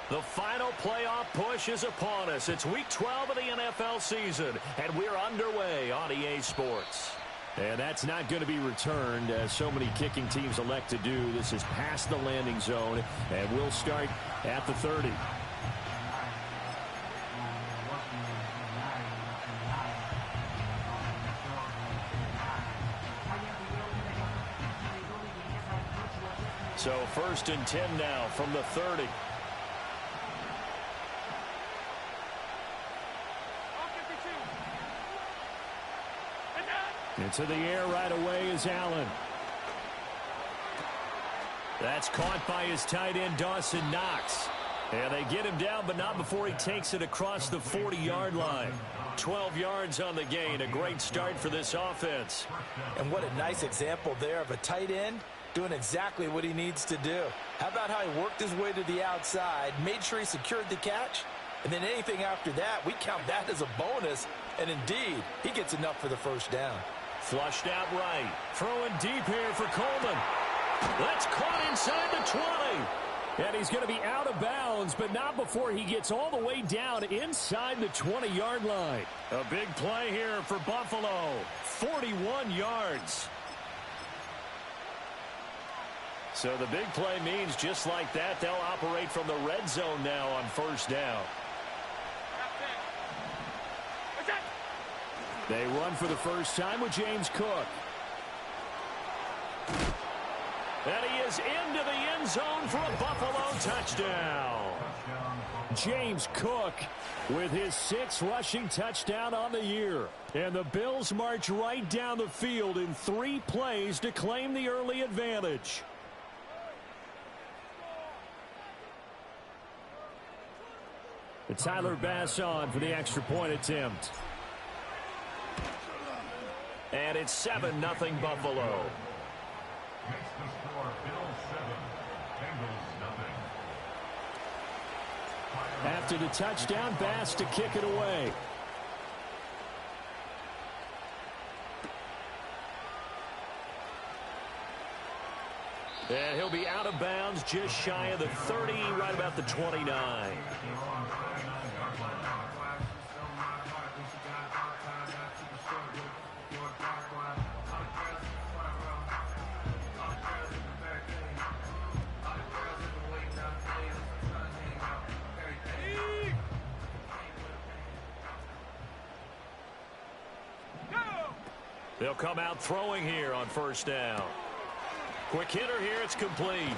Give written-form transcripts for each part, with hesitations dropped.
The final playoff push is upon us. It's Week 12 of the NFL season, and we're underway on EA Sports. And that's not going to be returned, as so many kicking teams elect to do. This is past the landing zone, and we'll start at the 30. So 1st and 10 now from the 30. Into the air right away is Allen. That's caught by his tight end, Dawson Knox. And they get him down, but not before he takes it across the 40-yard line. 12 yards on the gain. A great start for this offense. And what a nice example there of a tight end doing exactly what he needs to do. How about how he worked his way to the outside, made sure he secured the catch, and then anything after that, we count that as a bonus. And indeed, he gets enough for the first down. Flushed out right. Throwing deep here for Coleman. That's caught inside the 20. And he's going to be out of bounds, but not before he gets all the way down inside the 20-yard line. A big play here for Buffalo. 41 yards. So the big play means just like that, they'll operate from the red zone now on first down. They run for the first time with James Cook. And he is into the end zone for a Buffalo touchdown. James Cook with his 6th rushing touchdown on the year. And the Bills march right down the field in 3 plays to claim the early advantage. Tyler Bass on for the extra point attempt. And it's 7-0 Buffalo. After the touchdown, Bass to kick it away. And he'll be out of bounds just shy of the 30, right about the 29. They'll come out throwing here on first down. Quick hitter here, it's complete.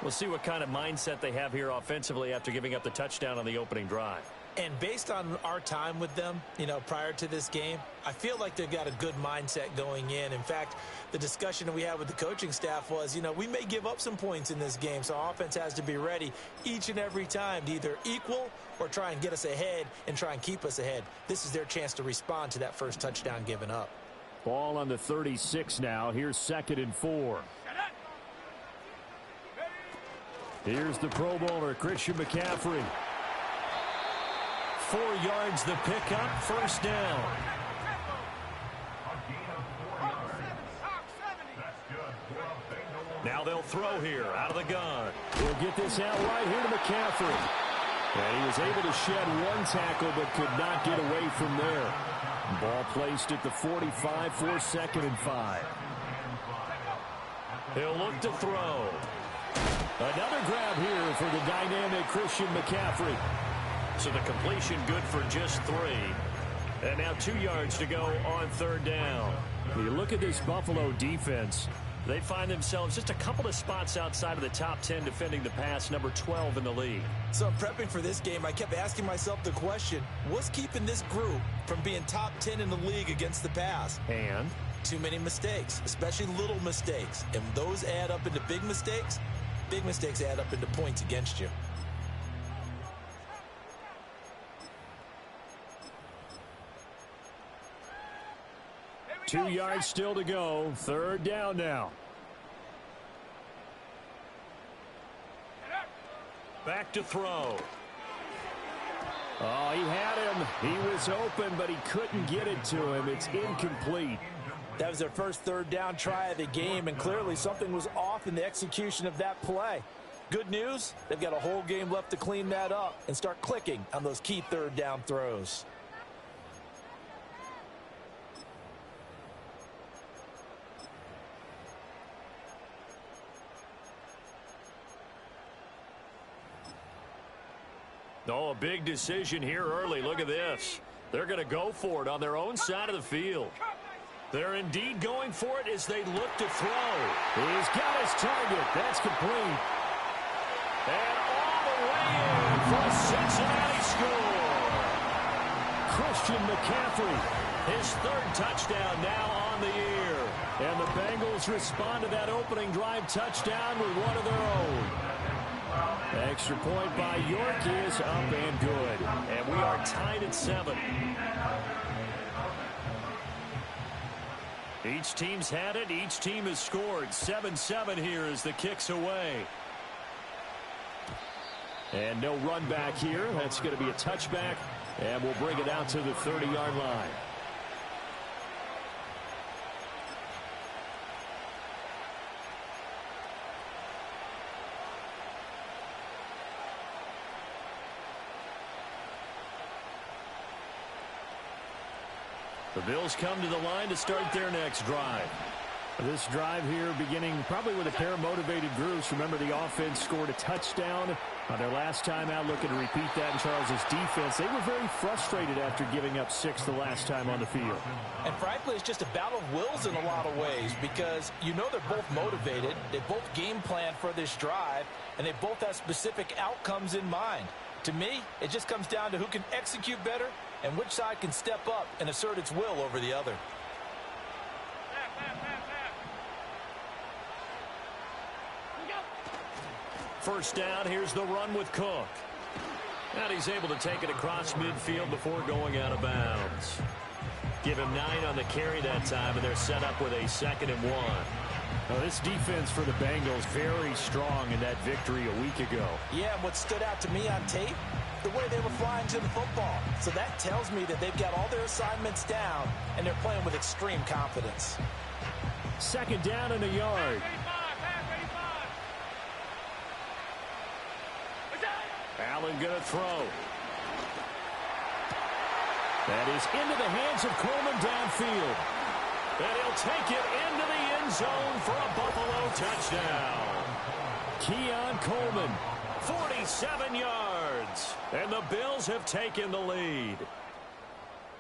We'll see what kind of mindset they have here offensively after giving up the touchdown on the opening drive. And based on our time with them, prior to this game, I feel like they've got a good mindset going in. In fact, the discussion that we had with the coaching staff was, we may give up some points in this game, so our offense has to be ready each and every time to either equal or try and get us ahead and try and keep us ahead. This is their chance to respond to that first touchdown given up. Ball on the 36 now. Here's 2nd and 4. Here's the Pro Bowler, Christian McCaffrey. 4 yards the pickup, first down. Now they'll throw here out of the gun. We'll get this out right here to McCaffrey. And he was able to shed one tackle but could not get away from there. Ball placed at the 45 for 2nd and 5. He'll look to throw. Another grab here for the dynamic Christian McCaffrey. So the completion good for just 3. And now 2 yards to go on 3rd down. When you look at this Buffalo defense, they find themselves just a couple of spots outside of the top 10 defending the pass, number 12 in the league. So in prepping for this game, I kept asking myself the question, what's keeping this group from being top 10 in the league against the pass? And? Too many mistakes, especially little mistakes. And those add up into big mistakes. Big mistakes add up into points against you. Two yards still to go. 3rd down now. Back to throw. Oh, he had him. He was open, but he couldn't get it to him. It's incomplete. That was their first 3rd down try of the game, and clearly something was off in the execution of that play. Good news, they've got a whole game left to clean that up and start clicking on those key third down throws. Oh, a big decision here early. Look at this. They're going to go for it on their own side of the field. They're indeed going for it as they look to throw. He's got his target. That's complete. And all the way in for a Cincinnati score. Christian McCaffrey, his third touchdown now on the year. And the Bengals respond to that opening drive touchdown with one of their own. Extra point by York is up and good. And we are tied at 7. Each team's had it. Each team has scored. 7-7 here as the kick's away. And no run back here. That's going to be a touchback. And we'll bring it out to the 30-yard line. The Bills come to the line to start their next drive. This drive here beginning probably with a pair of motivated groups. Remember, the offense scored a touchdown on their last time out, looking to repeat that in Charles's defense. They were very frustrated after giving up 6 the last time on the field. And frankly, it's just a battle of wills in a lot of ways because you know they're both motivated. They both game plan for this drive, and they both have specific outcomes in mind. To me, it just comes down to who can execute better and which side can step up and assert its will over the other. First down, here's the run with Cook. And he's able to take it across midfield before going out of bounds. Give him 9 on the carry that time, and they're set up with a 2nd and 1. Well, this defense for the Bengals very strong in that victory a week ago. Yeah, and what stood out to me on tape, the way they were flying to the football. So that tells me that they've got all their assignments down, and they're playing with extreme confidence. 2nd down and a yard. Allen going to throw. That is into the hands of Coleman downfield. And he'll take it into the end zone for a Buffalo touchdown. Keon Coleman, 47 yards. And the Bills have taken the lead.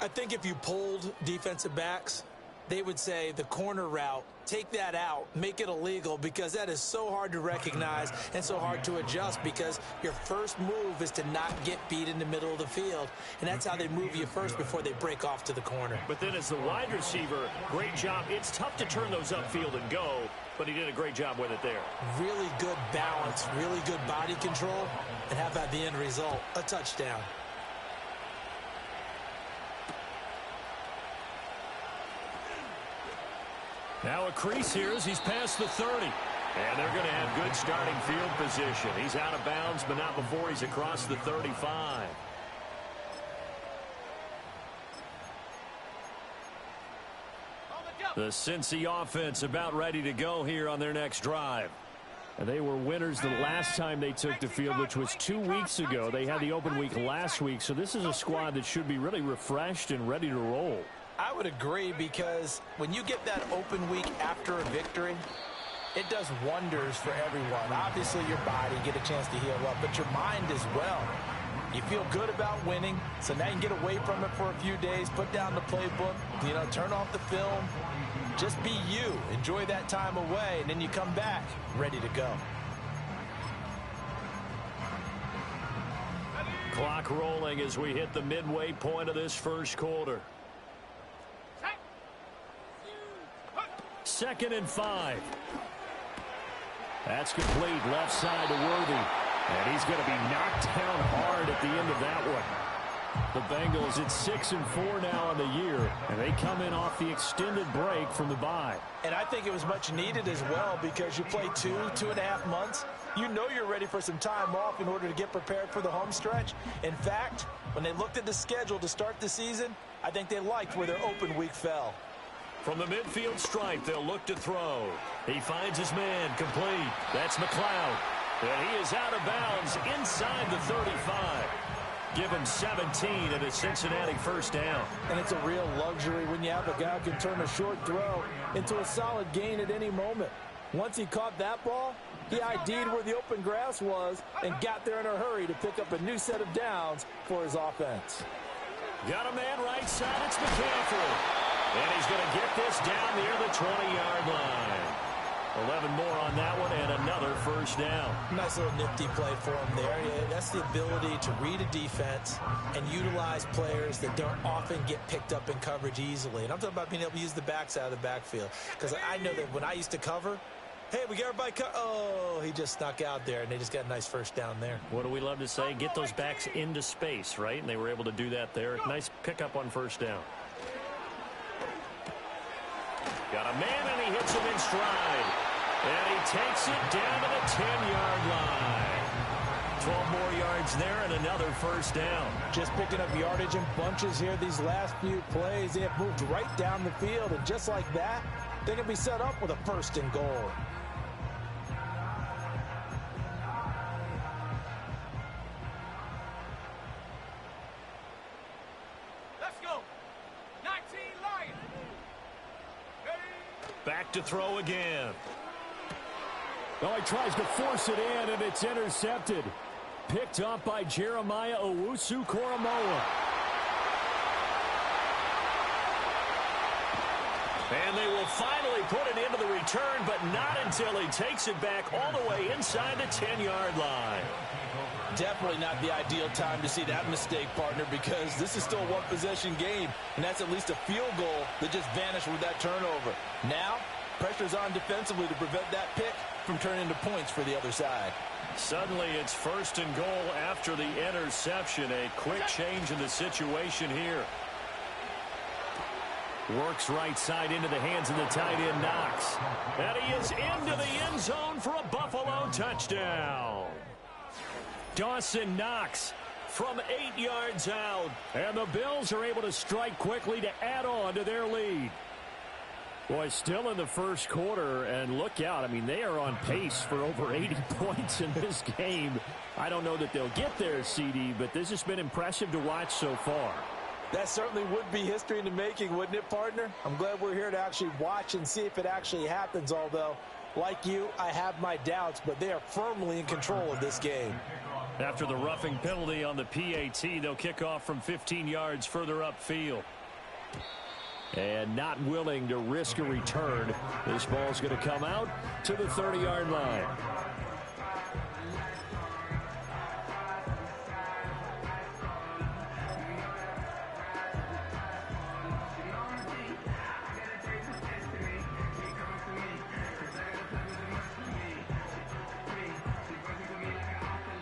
I think if you polled defensive backs, they would say the corner route, take that out, make it illegal, because that is so hard to recognize and so hard to adjust because your first move is to not get beat in the middle of the field. And that's how they move you first before they break off to the corner. But then as the wide receiver, great job. It's tough to turn those upfield and go, but he did a great job with it there. Really good balance, really good body control, and how about the end result? A touchdown. Now a crease here as he's past the 30. And they're going to have good starting field position. He's out of bounds, but not before he's across the 35. The Cincy offense about ready to go here on their next drive. And they were winners the last time they took the field, which was 2 weeks ago. They had the open week last week, so this is a squad that should be really refreshed and ready to roll. I would agree, because when you get that open week after a victory, it does wonders for everyone. Obviously, your body get a chance to heal up, but your mind as well. You feel good about winning, so now you can get away from it for a few days, put down the playbook, turn off the film. Just be you. Enjoy that time away, and then you come back ready to go. Clock rolling as we hit the midway point of this first quarter. 2nd and 5. That's complete, left side to Worthy. And he's going to be knocked down hard at the end of that one. The Bengals at 6-4 now on the year, and they come in off the extended break from the bye. And I think it was much needed as well, because you play 2.5 months. You know you're ready for some time off in order to get prepared for the home stretch. In fact, when they looked at the schedule to start the season, I think they liked where their open week fell. From the midfield stripe, they'll look to throw. He finds his man, complete. That's McLeod. And he is out of bounds inside the 35. Give him 17 and a Cincinnati first down. And it's a real luxury when you have a guy who can turn a short throw into a solid gain at any moment. Once he caught that ball, he ID'd where the open grass was and got there in a hurry to pick up a new set of downs for his offense. Got a man right side. It's McCaffrey. And he's going to get this down near the 20-yard line. 11 more on that one and another first down. Nice little nifty play for him there. Yeah, that's the ability to read a defense and utilize players that don't often get picked up in coverage easily. And I'm talking about being able to use the backside of the backfield. Because I know that when I used to cover, hey, we got everybody oh, he just snuck out there, and they just got a nice first down there. What do we love to say? Get those backs into space, right? And they were able to do that there. Nice pickup on first down. Got a man, and he hits him in stride. And he takes it down to the 10-yard line. 12 more yards there and another first down. Just picking up yardage in bunches here these last few plays. They have moved right down the field, and just like that, they can be set up with a first and goal. Back to throw again. Well, he tries to force it in, and it's intercepted. Picked up by Jeremiah Owusu-Koramoah. And they will finally put it into the return, but not until he takes it back all the way inside the 10-yard line. Definitely not the ideal time to see that mistake, partner, because this is still a one-possession game, and that's at least a field goal that just vanished with that turnover. Now, pressure's on defensively to prevent that pick from turning into points for the other side. Suddenly, it's first and goal after the interception. A quick change in the situation here. Works right side into the hands of the tight end, Knox. And he is into the end zone for a Buffalo touchdown. Dawson Knox from 8 yards out. And the Bills are able to strike quickly to add on to their lead. Boy, still in the first quarter, and look out. I mean, they are on pace for over 80 points in this game. I don't know that they'll get there, CD, but this has been impressive to watch so far. That certainly would be history in the making, wouldn't it, partner? I'm glad we're here to actually watch and see if it actually happens, although, like you, I have my doubts, but they are firmly in control of this game. After the roughing penalty on the PAT, they'll kick off from 15 yards further upfield. And not willing to risk a return. This ball's going to come out to the 30-yard line.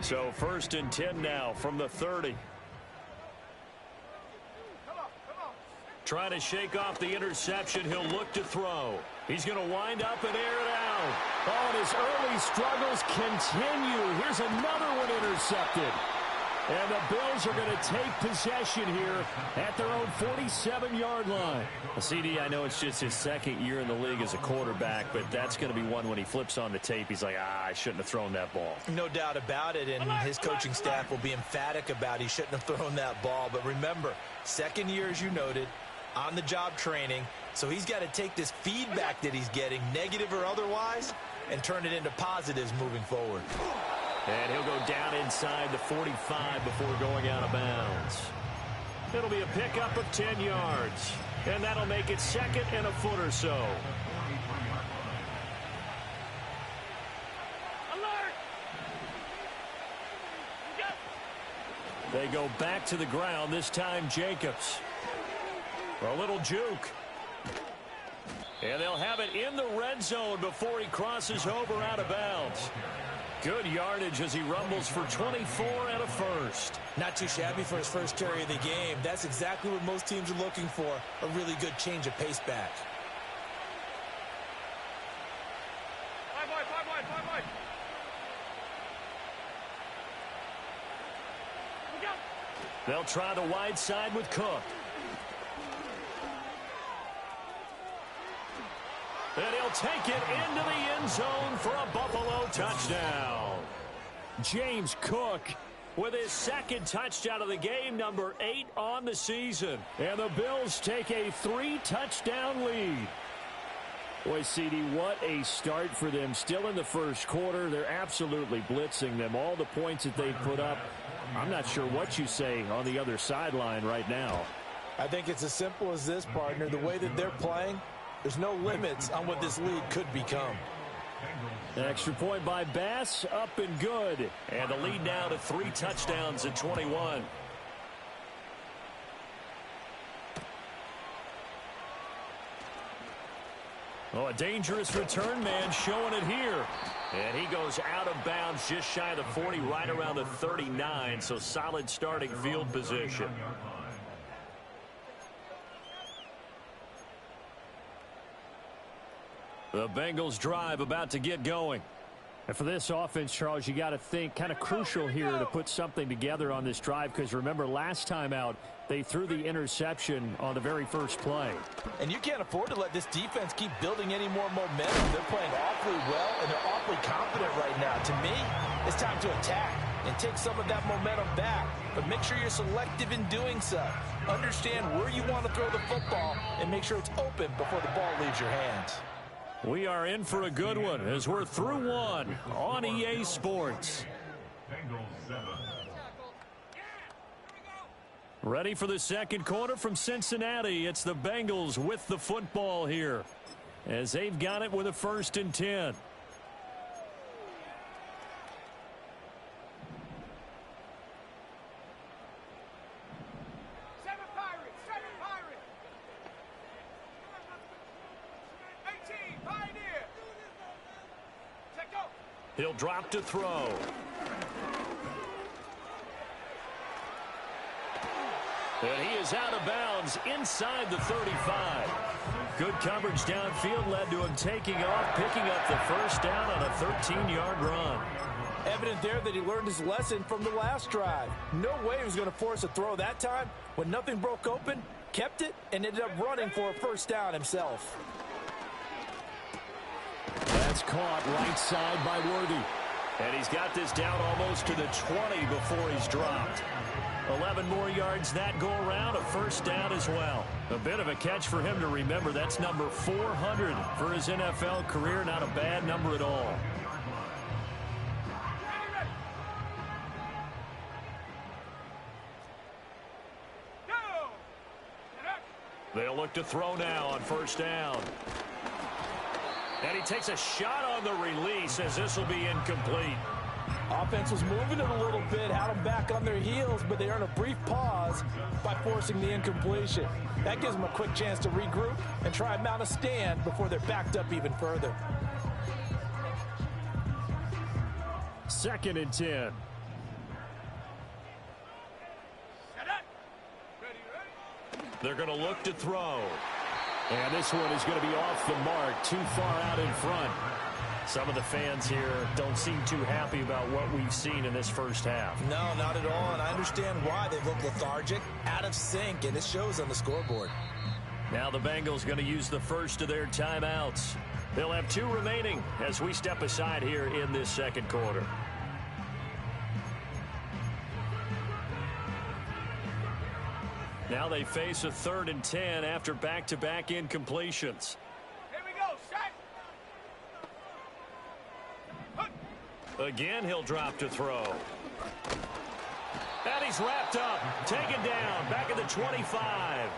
So first and 10 now from the 30. Trying to shake off the interception. He'll look to throw. He's going to wind up and air it out. Oh, and his early struggles continue. Here's another one intercepted. And the Bills are going to take possession here at their own 47-yard line. Well, CD, I know it's just his second year in the league as a quarterback, but that's going to be one when he flips on the tape. He's like, I shouldn't have thrown that ball. No doubt about it, and his coaching staff will be emphatic about he shouldn't have thrown that ball. But remember, second year, as you noted, on-the-job training, so he's got to take this feedback that he's getting, negative or otherwise, and turn it into positives moving forward. And he'll go down inside the 45 before going out of bounds. It'll be a pickup of 10 yards, and that'll make it second and a foot or so. Alert! They go back to the ground, this time Jacobs. A little juke. And they'll have it in the red zone before he crosses over out of bounds. Good yardage as he rumbles for 24 and a first. Not too shabby for his first carry of the game. That's exactly what most teams are looking for, a really good change of pace back. Five. They'll try the wide side with Cook. And he'll take it into the end zone for a Buffalo touchdown. James Cook with his second touchdown of the game, number 8 on the season. And the Bills take a 3-touchdown lead. Boy, CD, what a start for them. Still in the first quarter, they're absolutely blitzing them. All the points that they put up, I'm not sure what you say on the other sideline right now. I think it's as simple as this, partner. The way that they're playing, there's no limits on what this lead could become. An extra point by Bass, up and good. And the lead now to 3 touchdowns at 21. Oh, a dangerous return man showing it here. And he goes out of bounds just shy of the 40, right around the 39. So solid starting field position. The Bengals drive about to get going. And for this offense, Charles, you got to think kind of crucial here to put something together on this drive, because remember last time out they threw the interception on the very first play. And you can't afford to let this defense keep building any more momentum. They're playing awfully well, and they're awfully confident right now. To me, it's time to attack and take some of that momentum back. But make sure you're selective in doing so. Understand where you want to throw the football and make sure it's open before the ball leaves your hands. We are in for a good one as we're through one on EA Sports. Ready for the second quarter from Cincinnati. It's the Bengals with the football here as they've got it with a 1st and 10. He'll drop to throw. And he is out of bounds inside the 35. Good coverage downfield led to him taking off, picking up the first down on a 13-yard run. Evident there that he learned his lesson from the last drive. No way he was going to force a throw that time. When nothing broke open, kept it, and ended up running for a first down himself. That's caught right side by Worthy. And he's got this down almost to the 20 before he's dropped. 11 more yards that go around, a first down as well. A bit of a catch for him to remember. That's number 400 for his NFL career. Not a bad number at all. They'll look to throw now on first down. And he takes a shot on the release as this will be incomplete. Offense was moving it a little bit, had them back on their heels, but they earned a brief pause by forcing the incompletion. That gives them a quick chance to regroup and try and mount a stand before they're backed up even further. 2nd and 10. They're going to look to throw. And this one is going to be off the mark, too far out in front. Some of the fans here don't seem too happy about what we've seen in this first half. No, not at all, and I understand why. They look lethargic, out of sync, and it shows on the scoreboard. Now the Bengals going to use the first of their timeouts. They'll have 2 remaining as we step aside here in this second quarter. Now they face a 3rd and 10 after back-to-back incompletions. Here we go, set. Again, he'll drop to throw. And he's wrapped up, taken down, back at the 25.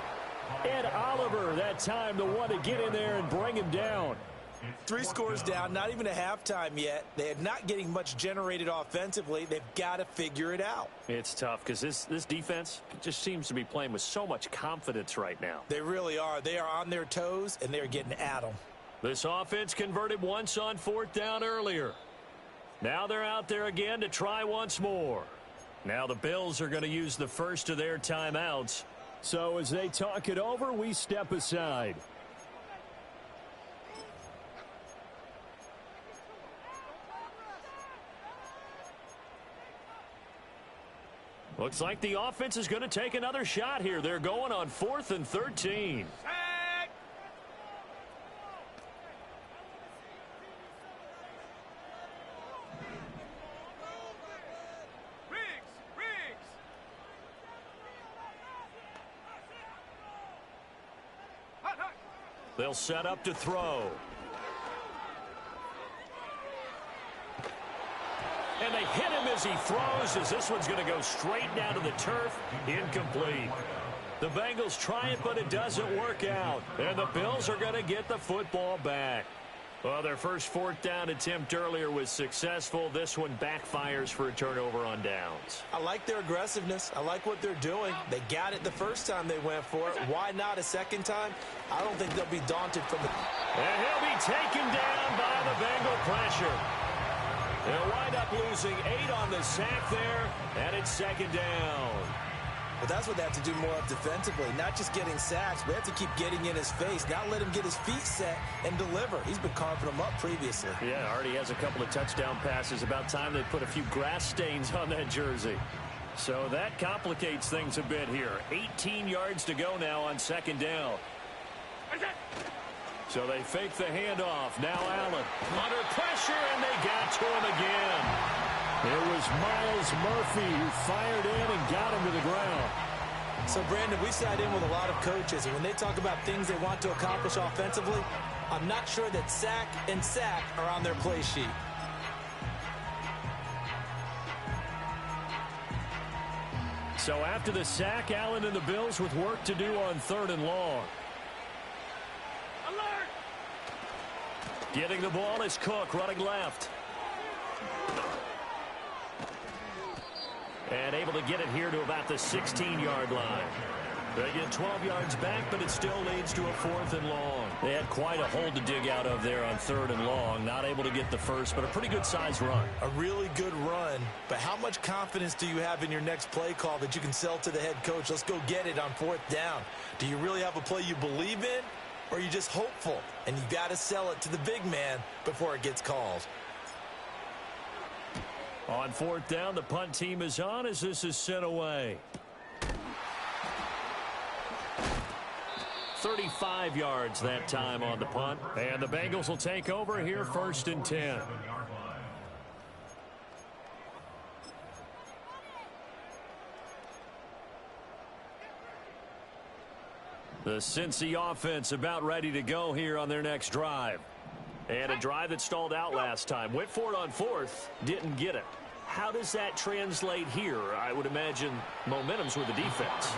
Ed Oliver, that time, the one to get in there and bring him down. 3 scores down, not even a halftime yet. They are not getting much generated offensively. They've got to figure it out. It's tough because this defense just seems to be playing with so much confidence right now. They really are. They are on their toes, and they're getting at them. This offense converted once on 4th down earlier. Now they're out there again to try once more. Now the Bills are going to use the first of their timeouts. So as they talk it over, we step aside. Looks like the offense is going to take another shot here. They're going on 4th and 13. They'll set up to throw. And they hit him as he throws, as this one's going to go straight down to the turf. Incomplete. The Bengals try it, but it doesn't work out. And the Bills are going to get the football back. Well, their first fourth down attempt earlier was successful. This one backfires for a turnover on downs. I like their aggressiveness. I like what they're doing. They got it the first time they went for it. Why not a second time? I don't think they'll be daunted from the... And he'll be taken down by the Bengal pressure. They'll wind up losing 8 on the sack there, and it's second down. But that's what they have to do more of defensively, not just getting sacks. We have to keep getting in his face, not let him get his feet set and deliver. He's been carving them up previously. Yeah, already has a couple of touchdown passes. About time they put a few grass stains on that jersey. So that complicates things a bit here. 18 yards to go now on second down. So they fake the handoff. Now Allen under pressure, and they got to him again. It was Myles Murphy who fired in and got him to the ground. So, Brandon, we sat in with a lot of coaches, and when they talk about things they want to accomplish offensively, I'm not sure that sack and sack are on their play sheet. So after the sack, Allen and the Bills with work to do on 3rd and long. Alert! Getting the ball is Cook running left. And able to get it here to about the 16-yard line. They get 12 yards back, but it still leads to a 4th and long. They had quite a hole to dig out of there on 3rd and long. Not able to get the first, but a pretty good-sized run. A really good run, but how much confidence do you have in your next play call that you can sell to the head coach? Let's go get it on 4th down. Do you really have a play you believe in, or are you just hopeful? And you've got to sell it to the big man before it gets called. On 4th down, the punt team is on as this is sent away. 35 yards that time on the punt. And the Bengals will take over here 1st and 10. The Cincy offense about ready to go here on their next drive. And a drive that stalled out last time. Went for it on 4th, didn't get it. How does that translate here? I would imagine momentum's with the defense.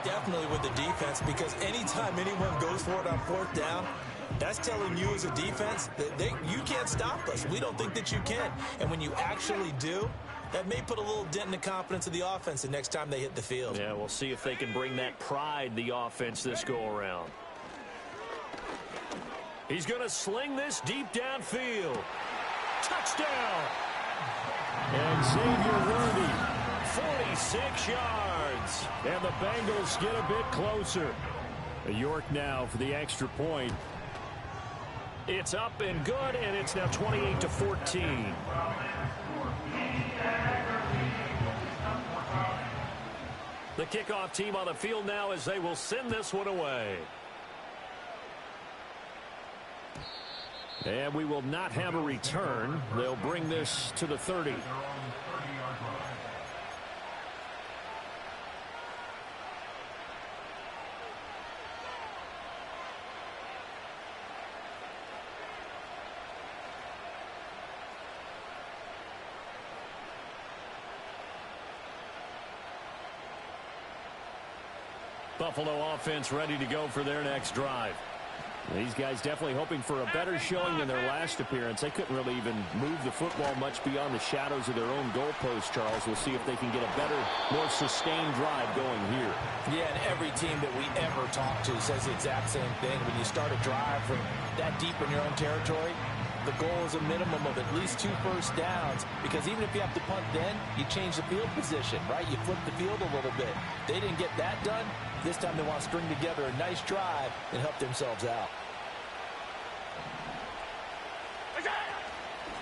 Definitely with the defense, because anytime anyone goes for it on 4th down, that's telling you as a defense that you can't stop us. We don't think that you can. And when you actually do, that may put a little dent in the confidence of the offense the next time they hit the field. Yeah, we'll see if they can bring that pride, the offense, this go-around. He's going to sling this deep downfield. Touchdown! And Xavier Worthy, 46 yards. and the Bengals get a bit closer. York now for the extra point. It's up and good, and it's now 28-14. The kickoff team on the field now as they will send this one away. And we will not have a return. They'll bring this to the 30. Buffalo offense ready to go for their next drive. These guys definitely hoping for a better showing than their last appearance. They couldn't really even move the football much beyond the shadows of their own goalpost, Charles. We'll see if they can get a better, more sustained drive going here. Yeah, and every team that we ever talk to says the exact same thing. When you start a drive from that deep in your own territory, the goal is a minimum of at least 2 first downs, because even if you have to punt then, you change the field position, right? You flip the field a little bit. They didn't get that done. This time they want to string together a nice drive and help themselves out.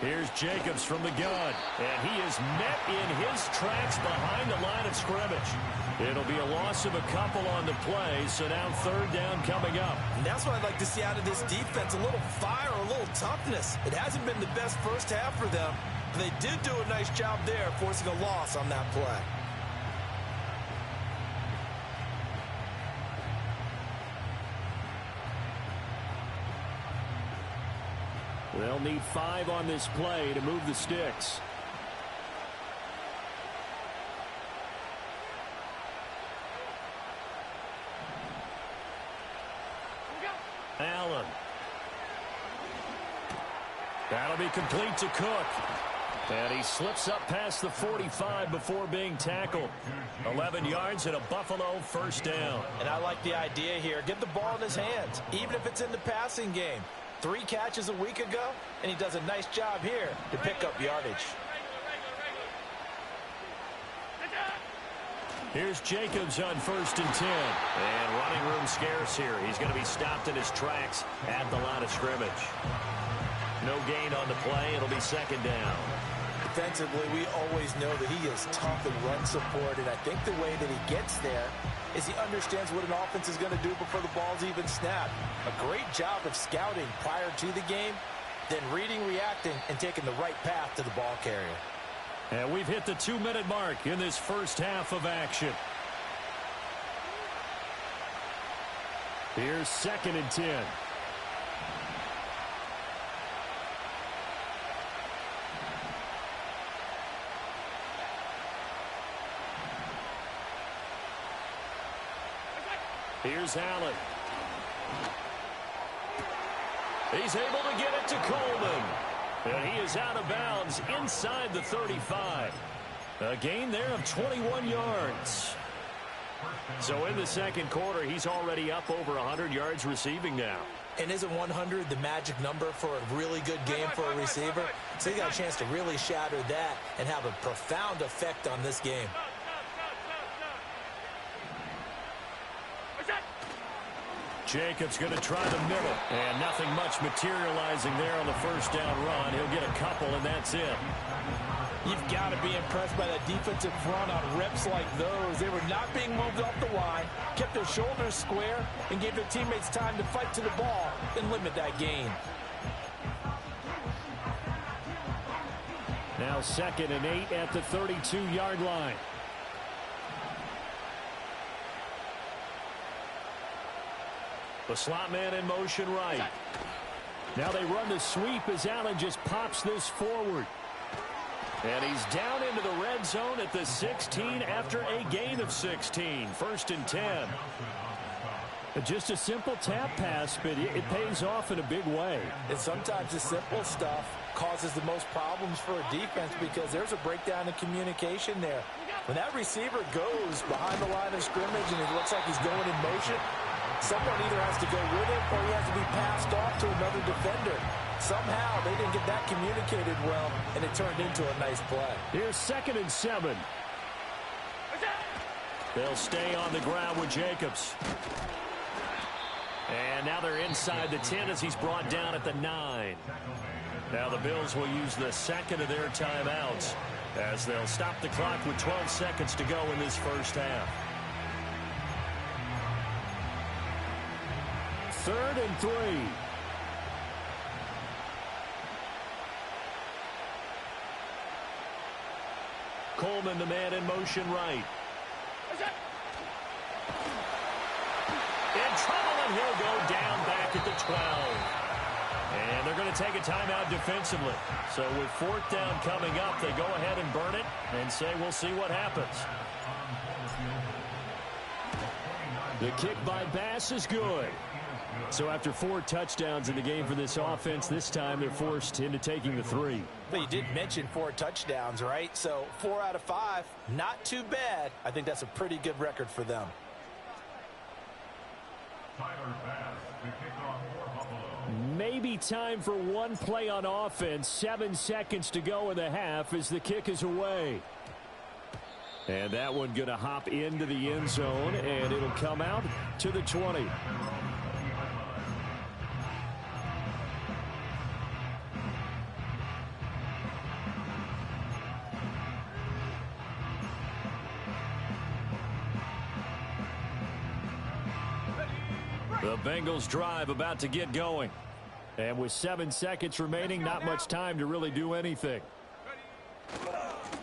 Here's Jacobs from the gun, and he is met in his tracks behind the line of scrimmage. It'll be a loss of a couple on the play, so now 3rd down coming up. And that's what I'd like to see out of this defense, a little fire, a little toughness. It hasn't been the best first half for them, but they did do a nice job there, forcing a loss on that play. They'll need 5 on this play to move the sticks. Allen. That'll be complete to Cook. And he slips up past the 45 before being tackled. 11 yards and a Buffalo first down. And I like the idea here. Get the ball in his hands, even if it's in the passing game. 3 catches a week ago, and he does a nice job here to pick up yardage. Here's Jacobs on 1st and 10. And running room scarce here. He's going to be stopped in his tracks at the line of scrimmage. No gain on the play. It'll be 2nd down. Defensively, we always know that he is tough in run support, and I think the way that he gets there is he understands what an offense is going to do before the ball's even snapped. A great job of scouting prior to the game, then reading, reacting, and taking the right path to the ball carrier. And we've hit the 2-minute mark in this first half of action. Here's 2nd and 10. Here's Allen. He's able to get it to Coleman. And he is out of bounds inside the 35. A gain there of 21 yards. So in the second quarter, he's already up over 100 yards receiving now. And isn't 100 the magic number for a really good game for a receiver? So he got a chance to really shatter that and have a profound effect on this game. Jacobs going to try the middle. And nothing much materializing there on the first down run. He'll get a couple, and that's it. You've got to be impressed by that defensive front on reps like those. They were not being moved off the line, kept their shoulders square, and gave their teammates time to fight to the ball and limit that gain. Now 2nd and 8 at the 32-yard line. The slot man in motion right. Now they run the sweep as Allen just pops this forward. And he's down into the red zone at the 16 after a gain of 16. 1st and 10. Just a simple tap pass, but it pays off in a big way. And sometimes the simple stuff causes the most problems for a defense because there's a breakdown in communication there. When that receiver goes behind the line of scrimmage and it looks like he's going in motion, someone either has to go with him or he has to be passed off to another defender. Somehow they didn't get that communicated well, and it turned into a nice play. Here's 2nd and 7. They'll stay on the ground with Jacobs. And now they're inside the 10 as he's brought down at the 9. Now the Bills will use the 2nd of their timeouts as they'll stop the clock with 12 seconds to go in this first half. 3rd and 3. Coleman, the man in motion right. In trouble, and he'll go down back at the 12. And they're going to take a timeout defensively. So with 4th down coming up, they go ahead and burn it and say we'll see what happens. The kick by Bass is good. So after 4 touchdowns in the game for this offense, this time they're forced into taking the 3. But you did mention 4 touchdowns, right? So 4 out of 5, not too bad. I think that's a pretty good record for them. Maybe time for one play on offense. 7 seconds to go in the half as the kick is away. And that one going to hop into the end zone, and it'll come out to the 20. The Bengals drive about to get going. And with 7 seconds remaining, not much time to really do anything.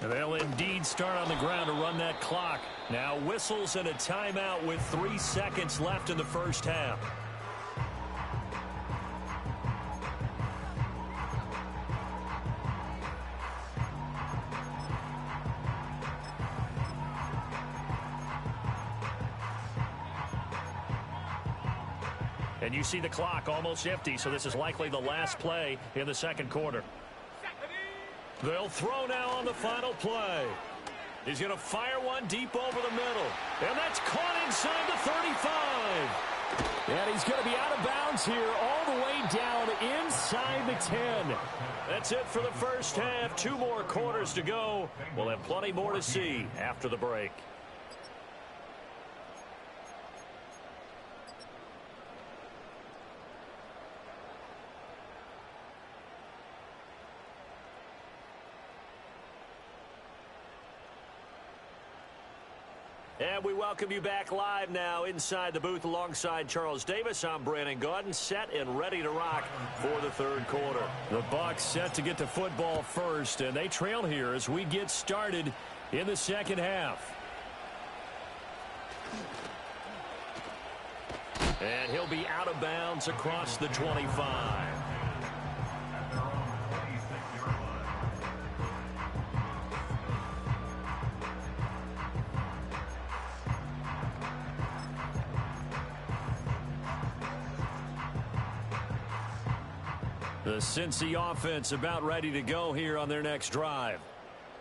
They'll indeed start on the ground to run that clock. Now whistles and a timeout with 3 seconds left in the first half. And you see the clock almost empty, so this is likely the last play in the second quarter. They'll throw now on the final play. He's going to fire one deep over the middle. And that's caught inside the 35. And he's going to be out of bounds here all the way down inside the 10. That's it for the first half. 2 more quarters to go. We'll have plenty more to see after the break. And we welcome you back live now inside the booth alongside Charles Davis. I'm Brandon Gaudin, set and ready to rock for the third quarter. The Bucs set to get the football first, and they trail here as we get started in the second half. And he'll be out of bounds across the 25. The Cincy offense about ready to go here on their next drive.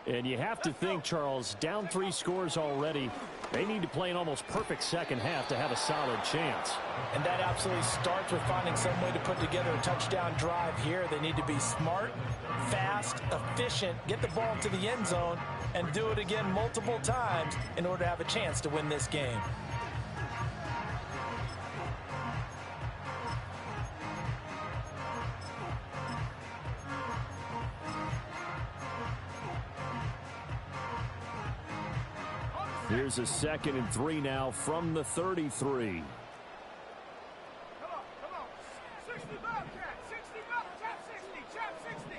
And you have to think, Charles, down 3 scores already. They need to play an almost perfect second half to have a solid chance. And that absolutely starts with finding some way to put together a touchdown drive here. They need to be smart, fast, efficient, get the ball to the end zone, and do it again multiple times in order to have a chance to win this game. Here's a 2nd and 3 now from the 33. Come on. 60 Bobcat, 60 Bobcat, 60.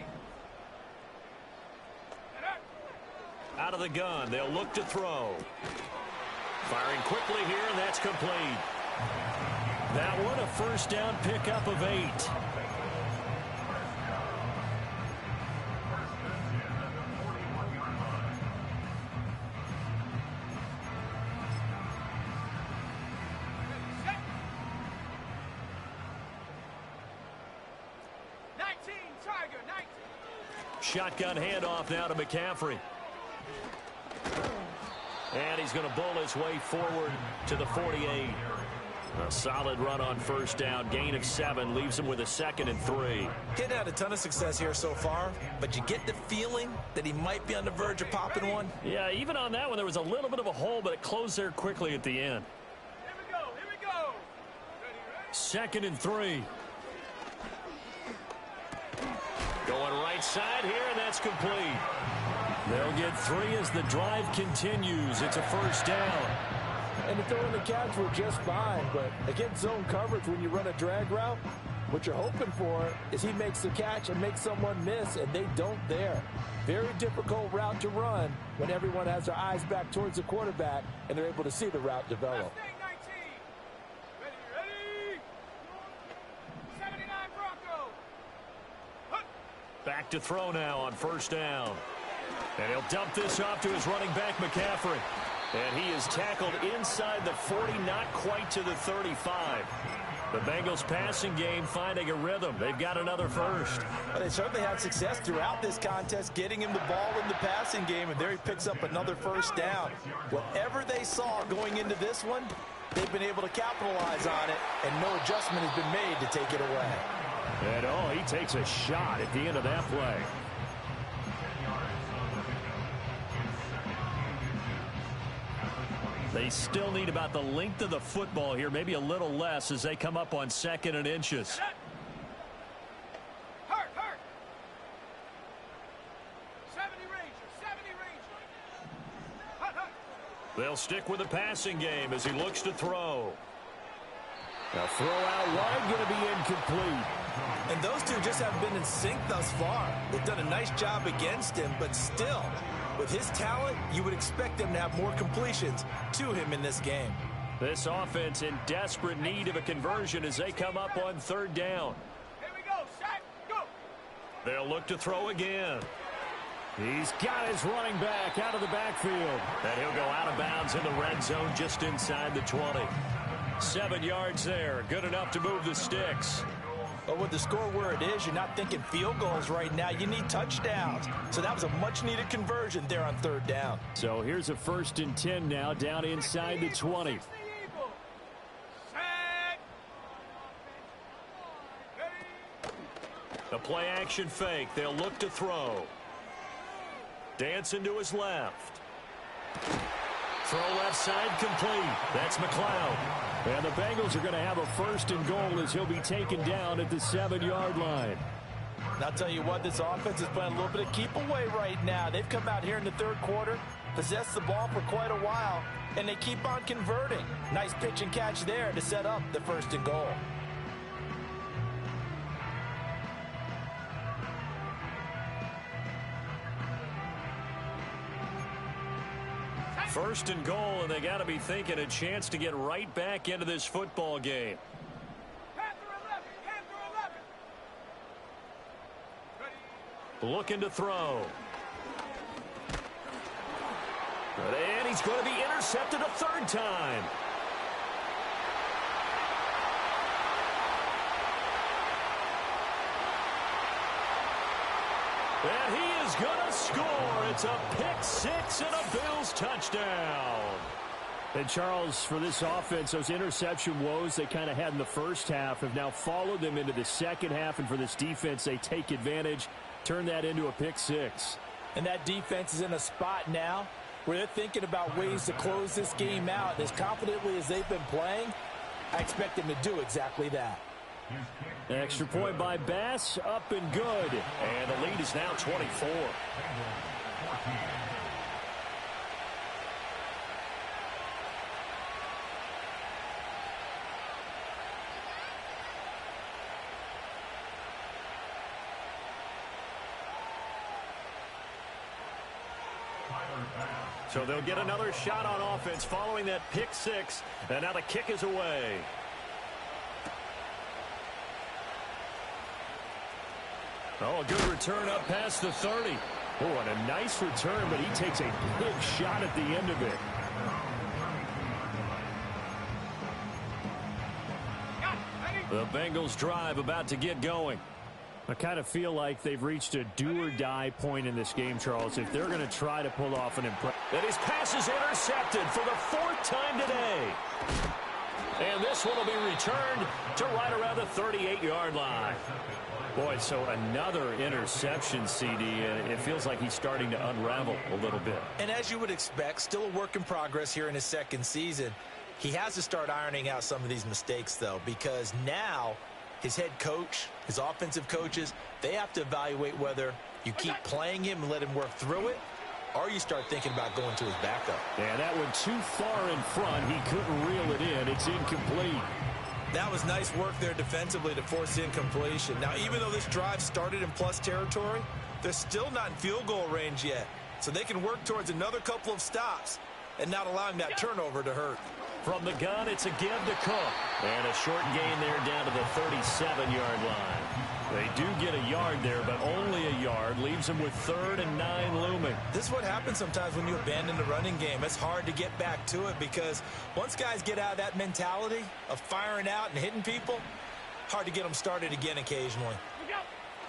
Out of the gun, they'll look to throw. Firing quickly here, and that's complete. That one a first down pickup of 8. Shotgun handoff now to McCaffrey. And he's going to bowl his way forward to the 48. A solid run on first down. Gain of 7 leaves him with a 2nd and 3. Getting had a ton of success here so far, but you get the feeling that he might be on the verge of popping one. Yeah, even on that one, there was a little bit of a hole, but it closed there quickly at the end. Here we go. Ready? 2nd and 3. Going right side here, and that's complete. They'll get 3 as the drive continues. It's a first down. And the throw in the catch were just fine, but against zone coverage when you run a drag route, what you're hoping for is he makes the catch and makes someone miss, and they don't there. Very difficult route to run when everyone has their eyes back towards the quarterback and they're able to see the route develop. Ready? 79 Bronco. Back to throw now on first down. And he'll dump this off to his running back, McCaffrey. And he is tackled inside the 40, not quite to the 35. The Bengals passing game finding a rhythm. They've got another first. Well, they certainly had success throughout this contest, getting him the ball in the passing game, and there he picks up another first down. Whatever they saw going into this one, they've been able to capitalize on it, and no adjustment has been made to take it away. And he takes a shot at the end of that play. They still need about the length of the football here, maybe a little less as they come up on 2nd and inches. Hurt. 70 Ranger. Hut. They'll stick with the passing game as he looks to throw. A throw out wide, going to be incomplete. And those two just haven't been in sync thus far. They've done a nice job against him, but still, with his talent, you would expect them to have more completions to him in this game. This offense in desperate need of a conversion as they come up on 3rd down. Here we go. Set. Go. They'll look to throw again. He's got his running back out of the backfield. And he'll go out of bounds in the red zone just inside the 20. 7 yards there. Good enough to move the sticks. But with the score where it is, you're not thinking field goals right now. You need touchdowns. So that was a much-needed conversion there on 3rd down. So here's a 1st and 10 now, down inside the 20. The play action fake. They'll look to throw. Dancing to his left. Throw left side complete. That's McLeod. And the Bengals are going to have a 1st and goal as he'll be taken down at the 7-yard line. And I'll tell you what, this offense is playing a little bit of keep away right now. They've come out here in the 3rd quarter, possessed the ball for quite a while, and they keep on converting. Nice pitch and catch there to set up the 1st and goal. First and goal, and they got to be thinking a chance to get right back into this football game. Looking to throw. And he's going to be intercepted a 3rd time. And he is going to score. It's a pick-6 and a Bills touchdown. And, Charles, for this offense, those interception woes they kind of had in the first half have now followed them into the second half. And for this defense, they take advantage, turn that into a pick-6. And that defense is in a spot now where they're thinking about ways to close this game out. As confidently as they've been playing, I expect them to do exactly that. Extra point by Bass, up and good. And the lead is now 24. So they'll get another shot on offense following that pick-6, and now the kick is away. Oh, a good return up past the 30. Oh, and a nice return, but he takes a big shot at the end of it. The Bengals drive about to get going. I kind of feel like they've reached a do-or-die point in this game, Charles, if they're going to try to pull off an impressive. And his pass is intercepted for the 4th time today. And this one will be returned to right around the 38-yard line. Boy, so another interception, CD, and it feels like he's starting to unravel a little bit. And as you would expect, still a work in progress here in his 2nd season. He has to start ironing out some of these mistakes, though, because now his head coach, his offensive coaches, they have to evaluate whether you keep playing him and let him work through it, or you start thinking about going to his backup. Yeah, that went too far in front. He couldn't reel it in. It's incomplete. That was nice work there defensively to force incompletion. Now, even though this drive started in plus territory, they're still not in field goal range yet. So they can work towards another couple of stops and not allowing that turnover to hurt. From the gun, it's a give to Cook. And a short gain there down to the 37-yard line. They do get a yard there, but only a yard. Leaves them with 3rd and 9 looming. This is what happens sometimes when you abandon the running game. It's hard to get back to it because once guys get out of that mentality of firing out and hitting people, hard to get them started again occasionally.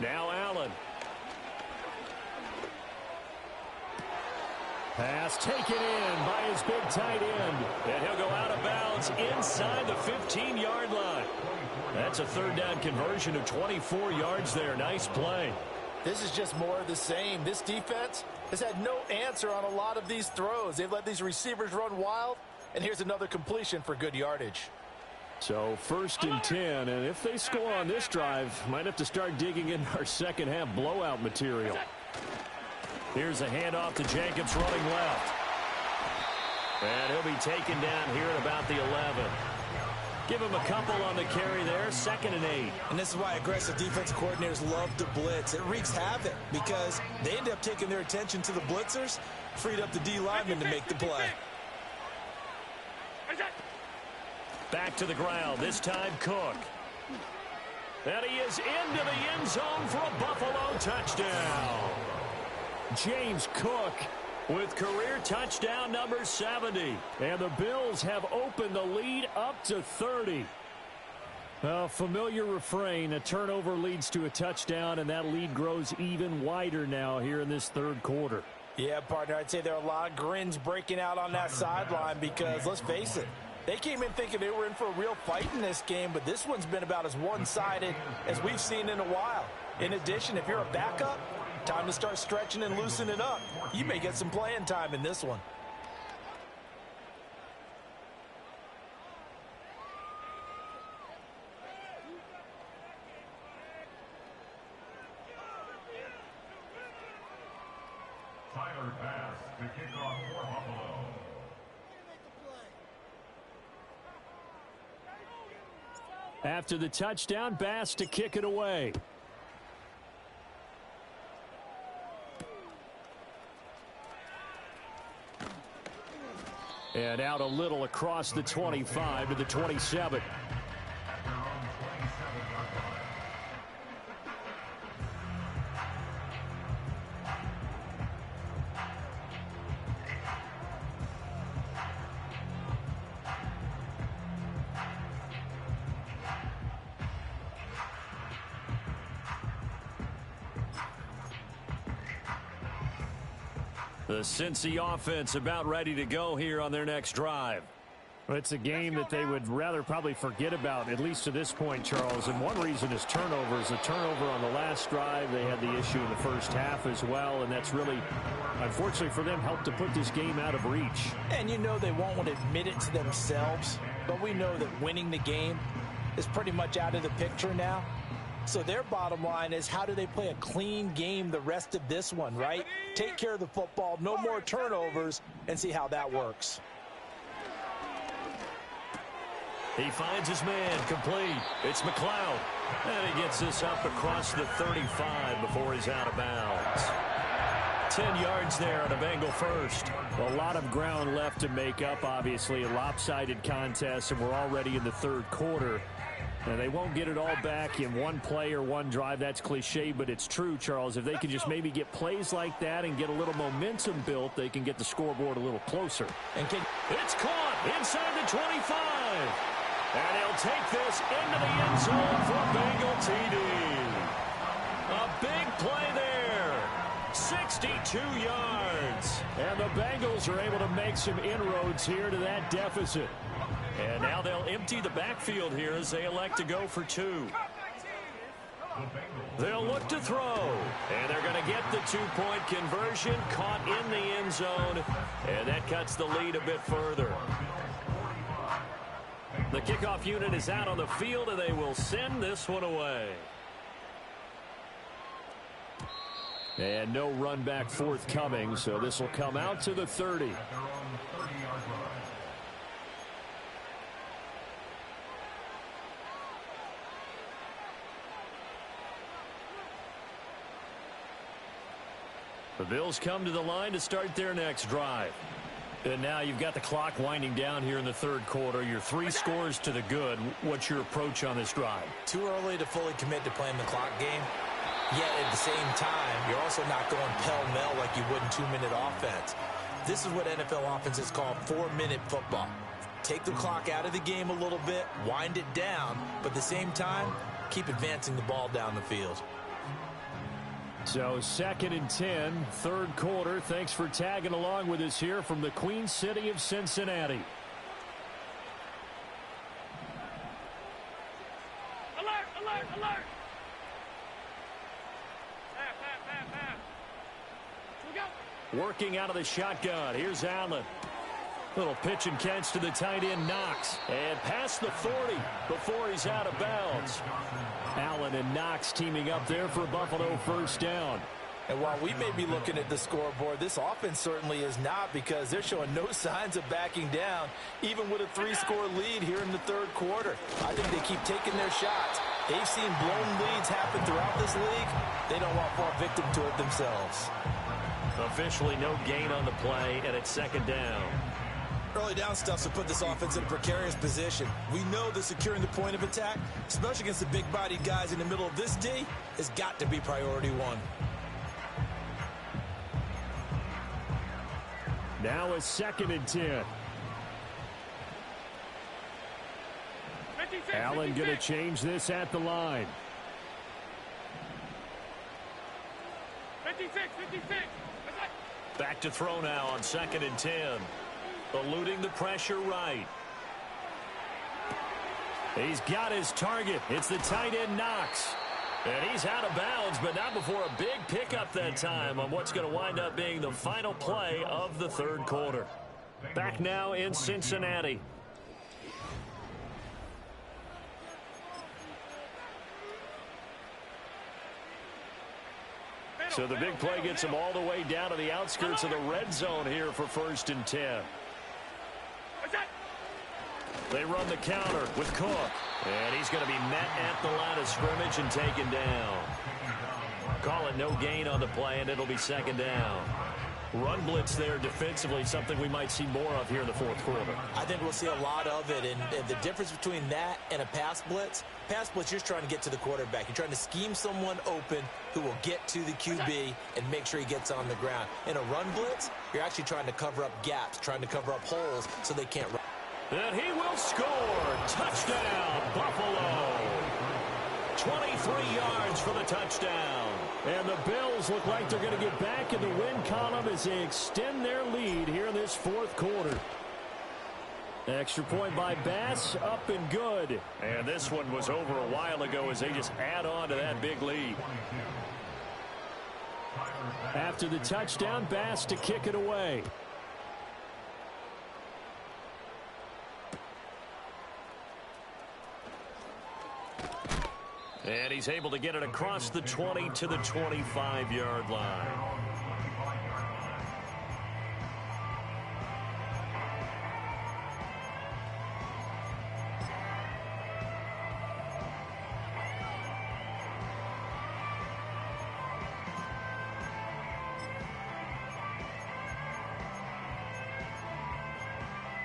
Now Allen. Pass taken in by his big tight end. And he'll go out of bounds inside the 15-yard line. That's a 3rd down conversion of 24 yards there. Nice play. This is just more of the same. This defense has had no answer on a lot of these throws. They've let these receivers run wild, and here's another completion for good yardage. So 1st and 10, and if they score on this drive, might have to start digging in our second half blowout material. Here's a handoff to Jacobs running left. And he'll be taken down here at about the 11. Give him a couple on the carry there, 2nd and 8. And this is why aggressive defensive coordinators love to blitz. It wreaks havoc because they end up taking their attention to the blitzers, freed up the D lineman to make the play. Back to the ground, this time Cook. And he is into the end zone for a Buffalo touchdown. James Cook with career touchdown number 70. And the Bills have opened the lead up to 30. A familiar refrain, a turnover leads to a touchdown, and that lead grows even wider now here in this third quarter. Yeah, partner, I'd say there are a lot of grins breaking out on that sideline because, let's face it, they came in thinking they were in for a real fight in this game, but this one's been about as one-sided as we've seen in a while. In addition, if you're a backup, time to start stretching and loosening up. You may get some playing time in this one. Tyler Bass to kick off for Buffalo. After the touchdown, Bass to kick it away. And out a little across the 25 to the 27. The Cincy offense about ready to go here on their next drive. Well, it's a game that they would rather probably forget about, at least to this point, Charles. And one reason is turnovers. A turnover on the last drive. They had the issue in the first half as well, and that's really, unfortunately for them, helped to put this game out of reach. And you know they won't want to admit it to themselves, but we know that winning the game is pretty much out of the picture now. So their bottom line is, how do they play a clean game the rest of this one, right? Take care of the football, no more turnovers, and see how that works. He finds his man, complete. It's McLeod. And he gets this up across the 35 before he's out of bounds. 10 yards there on a Bengal first. A lot of ground left to make up, obviously. A lopsided contest, and we're already in the third quarter. And they won't get it all back in one play or one drive. That's cliche, but it's true, Charles. If they can just maybe get plays like that and get a little momentum built, they can get the scoreboard a little closer. And it's caught inside the 25. And he'll take this into the end zone for Bengal TD. A big play there. 62 yards. And the Bengals are able to make some inroads here to that deficit. And now they'll empty the backfield here as they elect to go for two. They'll look to throw. And they're going to get the two-point conversion, caught in the end zone. And that cuts the lead a bit further. The kickoff unit is out on the field, and they will send this one away. And no run back forthcoming, so this will come out to the 30. The Bills come to the line to start their next drive. And now you've got the clock winding down here in the third quarter. You're 3 scores to the good. What's your approach on this drive? Too early to fully commit to playing the clock game. Yet at the same time, you're also not going pell-mell like you would in 2-minute offense. This is what NFL offenses call 4-minute football. Take the clock out of the game a little bit, wind it down, but at the same time, keep advancing the ball down the field. So 2nd and 10, third quarter. Thanks for tagging along with us here from the Queen City of Cincinnati. Alert, alert, alert! Pass. We go. Working out of the shotgun. Here's Allen. Little pitch and catch to the tight end, Knox. And past the 40 before he's out of bounds. Allen and Knox teaming up there for a Buffalo first down. And while we may be looking at the scoreboard, this offense certainly is not, because they're showing no signs of backing down, even with a 3-score lead here in the third quarter. I think they keep taking their shots. They've seen blown leads happen throughout this league. They don't want to fall victim to it themselves. Officially no gain on the play, and it's 2nd down. Early down stuff to put this offense in a precarious position. We know that securing the point of attack, especially against the big-bodied guys in the middle of this D, has got to be priority one. Now a 2nd and 10. 56, Allen going to 56. change this at the line. 56, 56. Back to throw now on 2nd and 10. Eluding the pressure right. He's got his target. It's the tight end Knox. And he's out of bounds, but not before a big pickup that time on what's going to wind up being the final play of the 3rd quarter. Back now in Cincinnati. So the big play gets him all the way down to the outskirts of the red zone here for 1st and 10. They run the counter with Cook. And he's going to be met at the line of scrimmage and taken down. Call it no gain on the play, and it'll be 2nd down. Run blitz there defensively, something we might see more of here in the 4th quarter. I think we'll see a lot of it, and the difference between that and a pass blitz, you're just trying to get to the quarterback. You're trying to scheme someone open who will get to the QB and make sure he gets on the ground. In a run blitz, you're actually trying to cover up gaps, trying to cover up holes so they can't run. And he will score. Touchdown, Buffalo. 23 yards for the touchdown. And the Bills look like they're going to get back in the win column as they extend their lead here in this 4th quarter. Extra point by Bass, up and good. And this one was over a while ago as they just add on to that big lead. After the touchdown, Bass to kick it away. And he's able to get it across the 20 to the 25-yard line.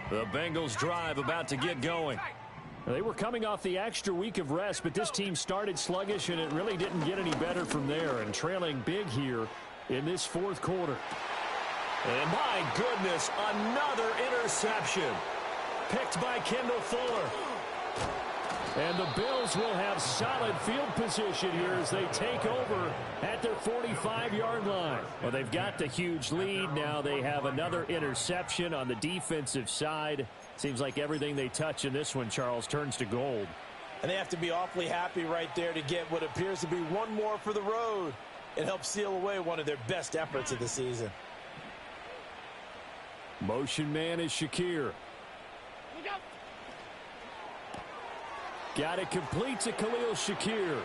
The Bengals drive about to get going. They were coming off the extra week of rest, but this team started sluggish, and it really didn't get any better from there, and trailing big here in this 4th quarter. And my goodness, another interception. Picked by Kendall Fuller. And the Bills will have solid field position here as they take over at their 45-yard line. Well, they've got the huge lead. Now they have another interception on the defensive side. Seems like everything they touch in this one, Charles, turns to gold. And they have to be awfully happy right there to get what appears to be one more for the road. It helps seal away one of their best efforts of the season. Motion man is Shakir. Got it complete to Khalil Shakir.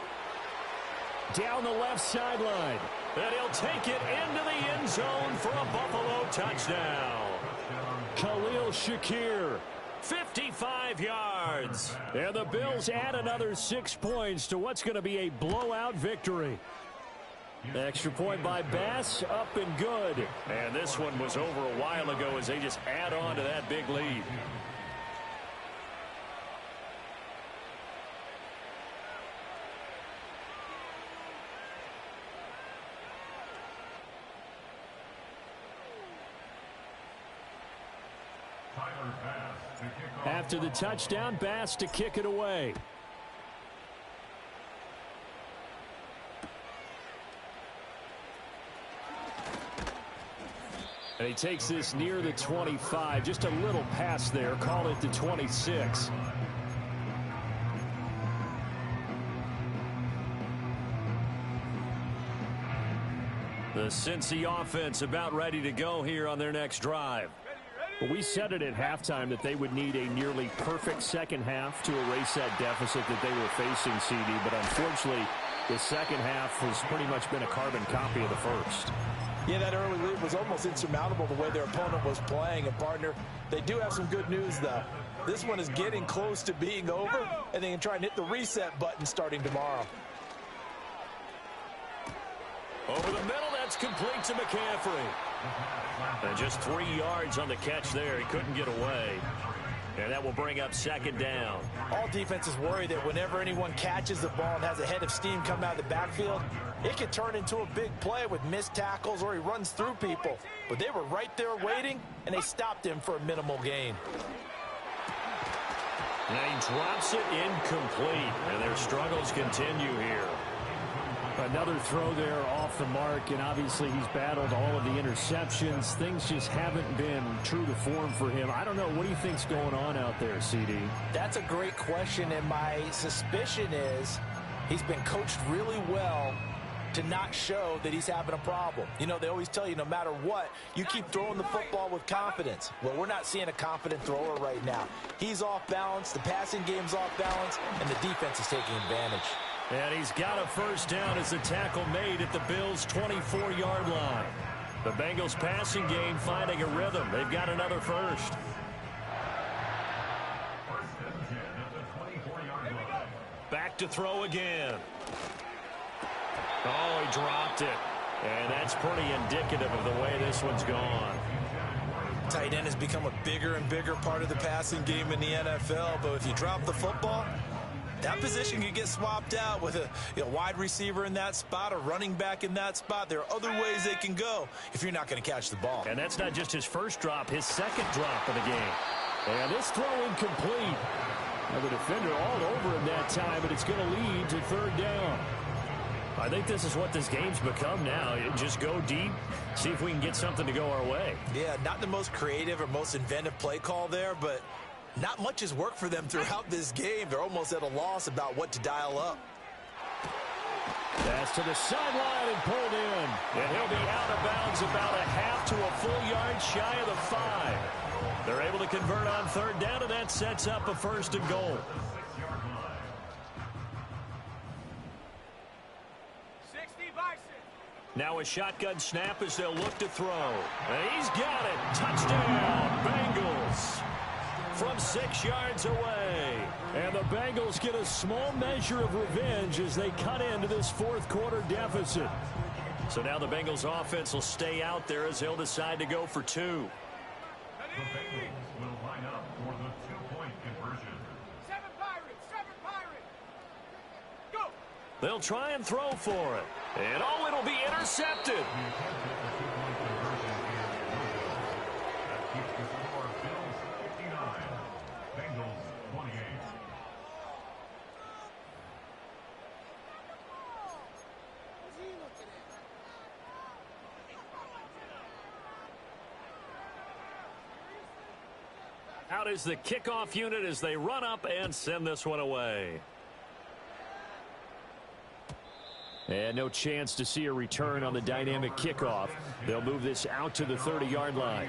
Down the left sideline. And he'll take it into the end zone for a Buffalo touchdown. Khalil Shakir. 55 yards. And the Bills add another 6 points to what's going to be a blowout victory. Extra point by Bass, up and good. And this one was over a while ago as they just add on to that big lead. After the touchdown, Bass to kick it away. And he takes this near the 25. Just a little pass there. Call it the 26. The Cincy offense about ready to go here on their next drive. Well, we said it at halftime that they would need a nearly perfect second half to erase that deficit that they were facing, CD. But unfortunately, the second half has pretty much been a carbon copy of the first. Yeah, that early lead was almost insurmountable the way their opponent was playing. And, partner, they do have some good news, though. This one is getting close to being over, and they can try and hit the reset button starting tomorrow. Over the middle, that's complete to McCaffrey. And just 3 yards on the catch there. He couldn't get away. And that will bring up second down. All defenses worry that whenever anyone catches the ball and has a head of steam coming out of the backfield, it could turn into a big play with missed tackles or he runs through people. But they were right there waiting, and they stopped him for a minimal gain. And he drops it incomplete, and their struggles continue here. Another throw there off the mark, and obviously he's battled all of the interceptions. Things just haven't been true to form for him. I don't know. What do you think's going on out there, CD? That's a great question, and my suspicion is he's been coached really well to not show that he's having a problem. You know, they always tell you no matter what, you keep throwing the football with confidence. Well, we're not seeing a confident thrower right now. He's off balance, the passing game's off balance, and the defense is taking advantage. And he's got a first down as the tackle made at the Bills' 24-yard line. The Bengals passing game finding a rhythm. They've got another first. Back to throw again. Oh, he dropped it. And that's pretty indicative of the way this one's gone. Tight end has become a bigger and bigger part of the passing game in the NFL, but if you drop the football, that position can get swapped out with a wide receiver in that spot, a running back in that spot. There are other ways they can go if you're not going to catch the ball. And that's not just his first drop, his second drop of the game. And this throw incomplete. Now the defender all over him that time, but it's going to lead to third down. I think this is what this game's become now. Just go deep, see if we can get something to go our way. Yeah, not the most creative or most inventive play call there, but not much has worked for them throughout this game. They're almost at a loss about what to dial up. That's to the sideline and pulled in. And he'll be out of bounds about a half to a full yard shy of the 5. They're able to convert on third down, and that sets up a first and goal. Now a shotgun snap as they'll look to throw. And he's got it. Touchdown, Bengals. From 6 yards away. And the Bengals get a small measure of revenge as they cut into this fourth quarter deficit. So now the Bengals offense will stay out there as they'll decide to go for 2. The Bengals will line up for the 2-point conversion. 7 Pirates, go! They'll try and throw for it. And oh, it'll be intercepted. Out is the kickoff unit as they run up and send this one away. And no chance to see a return on the dynamic kickoff. They'll move this out to the 30-yard line.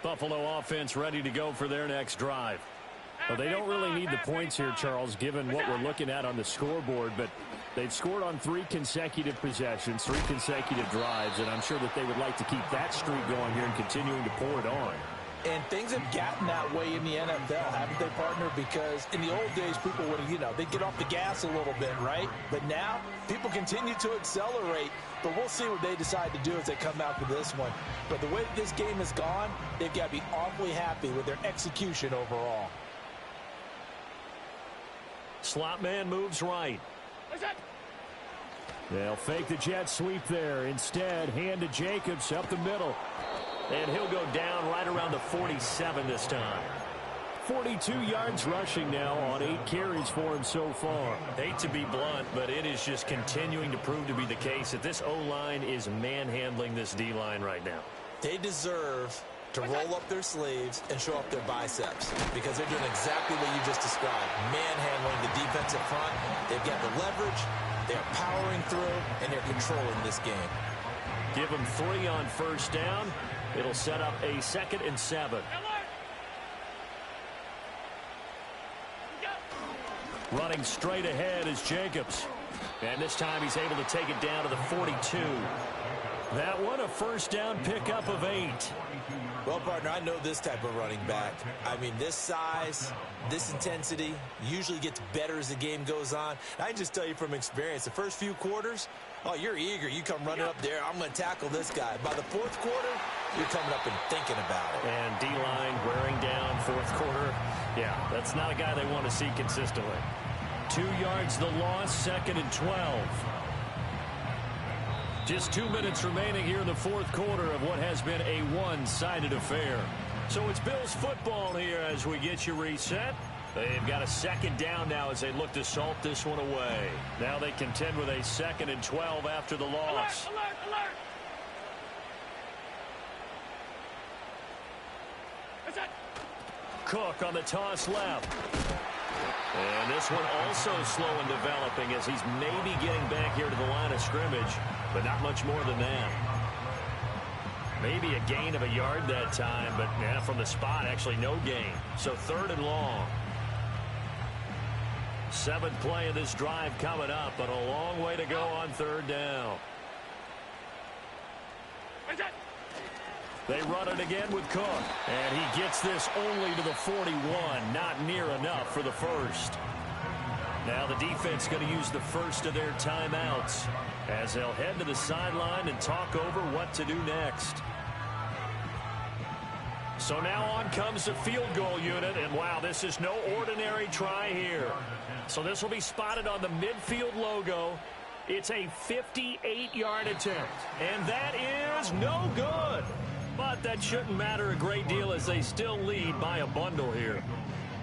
Buffalo offense ready to go for their next drive. Well, they don't really need the points here, Charles, given what we're looking at on the scoreboard, but they've scored on 3 consecutive possessions, 3 consecutive drives, and I'm sure that they would like to keep that streak going here and continuing to pour it on. And things have gotten that way in the NFL, haven't they, partner? Because in the old days, people would, they'd get off the gas a little bit, right? But now, people continue to accelerate. But we'll see what they decide to do as they come out for this one. But the way that this game has gone, they've got to be awfully happy with their execution overall. Slot man moves right. They'll fake the jet sweep there. Instead, hand to Jacobs up the middle. And he'll go down right around the 47 this time. 42 yards rushing now on 8 carries for him so far. Hate to be blunt, but it is just continuing to prove to be the case that this O-line is manhandling this D-line right now. They deserve to roll up their sleeves and show up their biceps because they're doing exactly what you just described. Manhandling the defensive front. They've got the leverage. They're powering through, and they're controlling this game. Give them 3 on first down. It'll set up a 2nd and 7. Running straight ahead is Jacobs. And this time he's able to take it down to the 42. That one a first down pickup of 8. Well, partner, I know this type of running back. I mean, this size, this intensity usually gets better as the game goes on. I can just tell you from experience, the first few quarters, Oh, you're eager. You come running up there. I'm going to tackle this guy. By the fourth quarter, you're coming up and thinking about it. And D-line wearing down fourth quarter. Yeah, that's not a guy they want to see consistently. 2 yards the loss, 2nd and 12. Just 2 minutes remaining here in the fourth quarter of what has been a one-sided affair. So it's Bills football here as we get you reset. They've got a 2nd down now as they look to salt this one away. Now they contend with a 2nd and 12 after the loss. Alert, alert, alert. That's it. Cook on the toss left. And this one also slow in developing as he's maybe getting back here to the line of scrimmage, but not much more than that. Maybe a gain of a yard that time, but yeah, from the spot, actually no gain. So 3rd and long. 7th play of this drive coming up, but a long way to go on 3rd down. That's it. They run it again with Cook, and he gets this only to the 41, not near enough for the first. Now the defense going to use the first of their timeouts as they'll head to the sideline and talk over what to do next. So now on comes the field goal unit, and wow, this is no ordinary try here. So this will be spotted on the midfield logo. It's a 58-yard attempt, and that is no good. But that shouldn't matter a great deal as they still lead by a bundle here.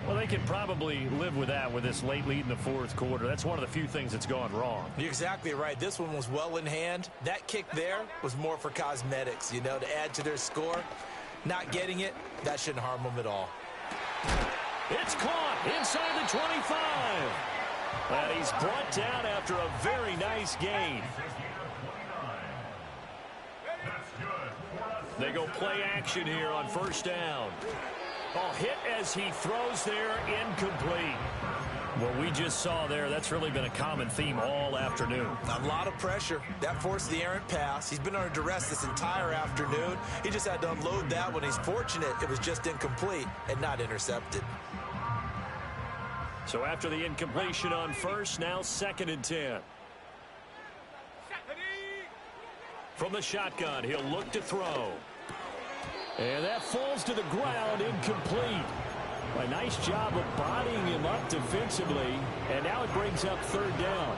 Well, they can probably live with that with this late lead in the fourth quarter. That's one of the few things that's gone wrong. You're exactly right. This one was well in hand. That kick there was more for cosmetics, you know, to add to their score. Not getting it, that shouldn't harm them at all. It's caught inside the 25. And he's brought down after a very nice gain. They go play action here on 1st down. Oh, hit as he throws there, incomplete. What we just saw there, that's really been a common theme all afternoon. A lot of pressure. That forced the errant pass. He's been under duress this entire afternoon. He just had to unload that one. He's fortunate it was just incomplete and not intercepted. So after the incompletion on 1st, now 2nd and 10. From the shotgun, he'll look to throw. And that falls to the ground, incomplete. A nice job of bodying him up defensively, and now it brings up 3rd down.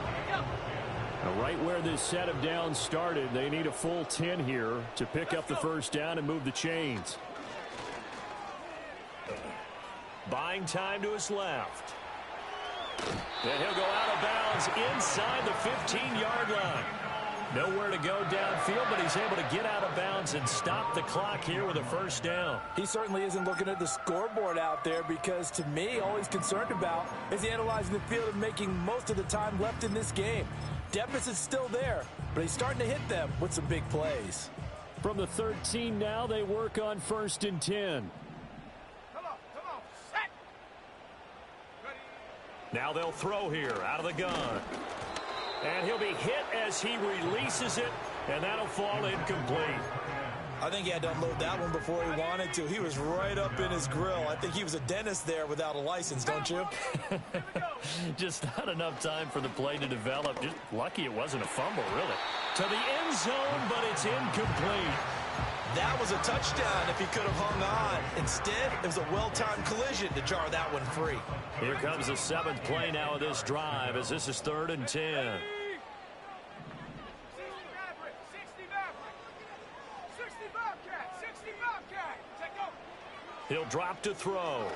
Now, right where this set of downs started, they need a full 10 here to pick up the 1st down and move the chains. Buying time to his left. And he'll go out of bounds inside the 15-yard line. Nowhere to go downfield, but he's able to get out of bounds and stop the clock here with a 1st down. He certainly isn't looking at the scoreboard out there because, to me, all he's concerned about is analyzing the field and making most of the time left in this game. Deficit's still there, but he's starting to hit them with some big plays. From the 13 now, they work on 1st and 10. Come on, set. Ready. Now they'll throw here out of the gun. And he'll be hit as he releases it, and that'll fall incomplete. I think he had to unload that one before he wanted to. He was right up in his grill. I think he was a dentist there without a license, don't you? Just not enough time for the play to develop. Just lucky it wasn't a fumble, really. To the end zone, but it's incomplete. That was a touchdown if he could have hung on. Instead, it was a well-timed collision to jar that one free. Here comes the 7th play now of this drive as this is 3rd and 10. 60 Maverick, 60 Maverick, 60 Bobcat, 60 Bobcat. Take go. He'll drop to throw.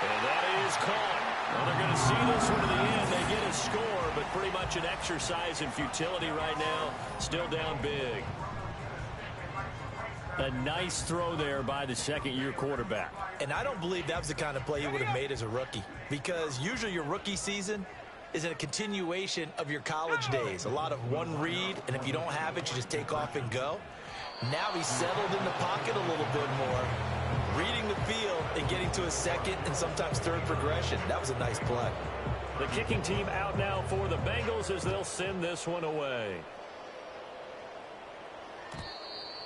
And that is caught. Well, they're going to see this one to the end. They get a score, but pretty much an exercise in futility right now. Still down big. A nice throw there by the 2nd-year quarterback. And I don't believe that was the kind of play he would have made as a rookie, because usually your rookie season is a continuation of your college days. A lot of one read, and if you don't have it, you just take off and go. Now he's settled in the pocket a little bit more, reading the field and getting to a 2nd and sometimes 3rd progression. That was a nice play. The kicking team out now for the Bengals as they'll send this one away.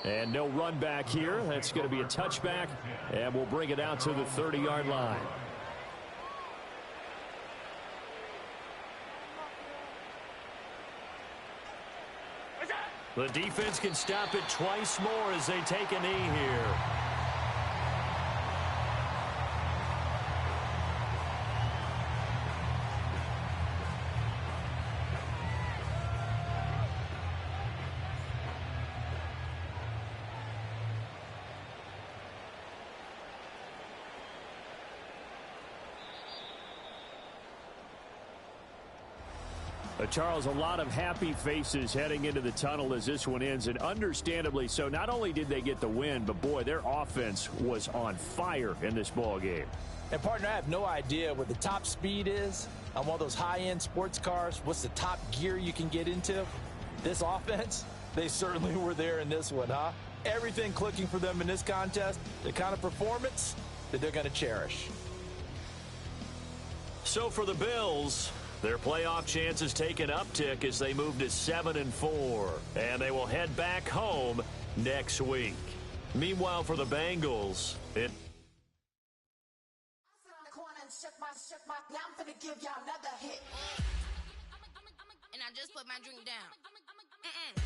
And no run back here. That's going to be a touchback, and we'll bring it out to the 30-yard line. The defense can stop it twice more as they take a knee here. Charles, a lot of happy faces heading into the tunnel as this one ends, and understandably so. Not only did they get the win, but, boy, their offense was on fire in this ball game. And, partner, I have no idea what the top speed is on one of those high-end sports cars. What's the top gear you can get into? This offense, they certainly were there in this one, huh? Everything clicking for them in this contest, the kind of performance that they're going to cherish. So for the Bills, their playoff chances take an uptick as they move to 7-4, and they will head back home next week. Meanwhile, for the Bengals, and I just put my drink down.